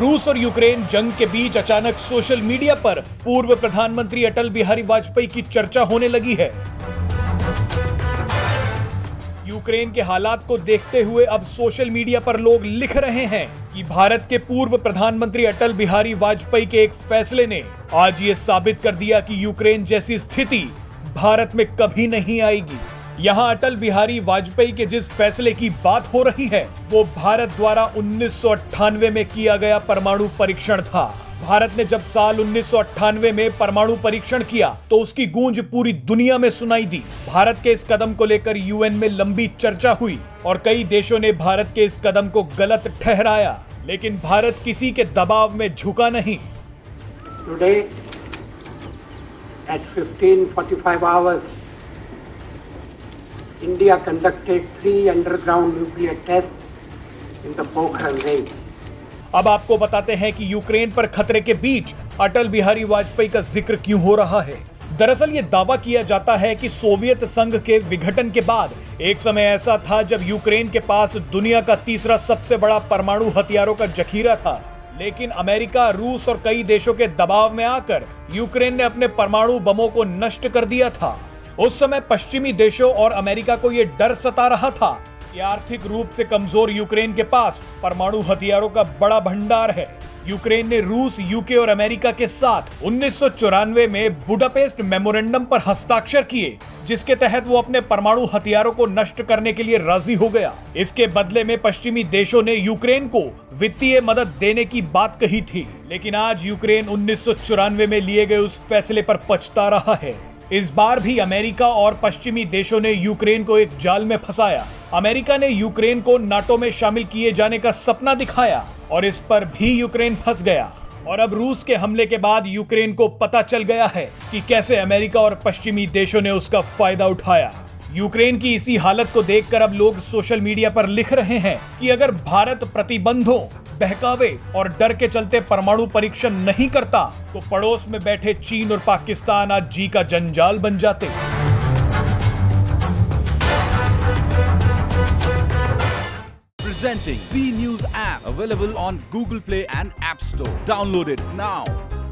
रूस और यूक्रेन जंग के बीच अचानक सोशल मीडिया पर पूर्व प्रधानमंत्री अटल बिहारी वाजपेयी की चर्चा होने लगी है। यूक्रेन के हालात को देखते हुए अब सोशल मीडिया पर लोग लिख रहे हैं कि भारत के पूर्व प्रधानमंत्री अटल बिहारी वाजपेयी के एक फैसले ने आज ये साबित कर दिया कि यूक्रेन जैसी स्थिति भारत में कभी नहीं आएगी। यहाँ अटल बिहारी वाजपेयी के जिस फैसले की बात हो रही है वो भारत द्वारा 1998 में किया गया परमाणु परीक्षण था। भारत ने जब साल 1998 में परमाणु परीक्षण किया तो उसकी गूंज पूरी दुनिया में सुनाई दी। भारत के इस कदम को लेकर यूएन में लंबी चर्चा हुई और कई देशों ने भारत के इस कदम को गलत ठहराया, लेकिन भारत किसी के दबाव में झुका नहीं। Today at 15:45 hours, India conducted 3 underground nuclear tests in the Pokhran range. अब आपको बताते हैं कि यूक्रेन पर खतरे के बीच अटल बिहारी वाजपेयी का जिक्र क्यों हो रहा है। दरअसल ये दावा किया जाता है कि सोवियत संघ के विघटन के बाद एक समय ऐसा था जब यूक्रेन के पास दुनिया का तीसरा सबसे बड़ा परमाणु हथियारों का जखीरा था, लेकिन अमेरिका, रूस और कई देशों के दबाव में आकर यूक्रेन ने अपने परमाणु बमों को नष्ट कर दिया था। उस समय पश्चिमी देशों और अमेरिका को यह डर सता रहा था कि आर्थिक रूप से कमजोर यूक्रेन के पास परमाणु हथियारों का बड़ा भंडार है। यूक्रेन ने रूस, यूके और अमेरिका के साथ 1994 में बुडापेस्ट मेमोरेंडम पर हस्ताक्षर किए, जिसके तहत वो अपने परमाणु हथियारों को नष्ट करने के लिए राजी हो गया। इसके बदले में पश्चिमी देशों ने यूक्रेन को वित्तीय मदद देने की बात कही थी, लेकिन आज यूक्रेन 1994 में लिए गए उस फैसले पर पछता रहा है। इस बार भी अमेरिका और पश्चिमी देशों ने यूक्रेन को एक जाल में फंसाया। अमेरिका ने यूक्रेन को नाटो में शामिल किए जाने का सपना दिखाया और इस पर भी यूक्रेन फंस गया। और अब रूस के हमले के बाद यूक्रेन को पता चल गया है कि कैसे अमेरिका और पश्चिमी देशों ने उसका फायदा उठाया। यूक्रेन की इसी हालत को देखकर अब लोग सोशल मीडिया पर लिख रहे हैं कि अगर भारत प्रतिबंधों, बहकावे और डर के चलते परमाणु परीक्षण नहीं करता तो पड़ोस में बैठे चीन और पाकिस्तान आज जी का जंजाल बन जाते। Presenting B News app, available on Google Play and App Store. Download it now.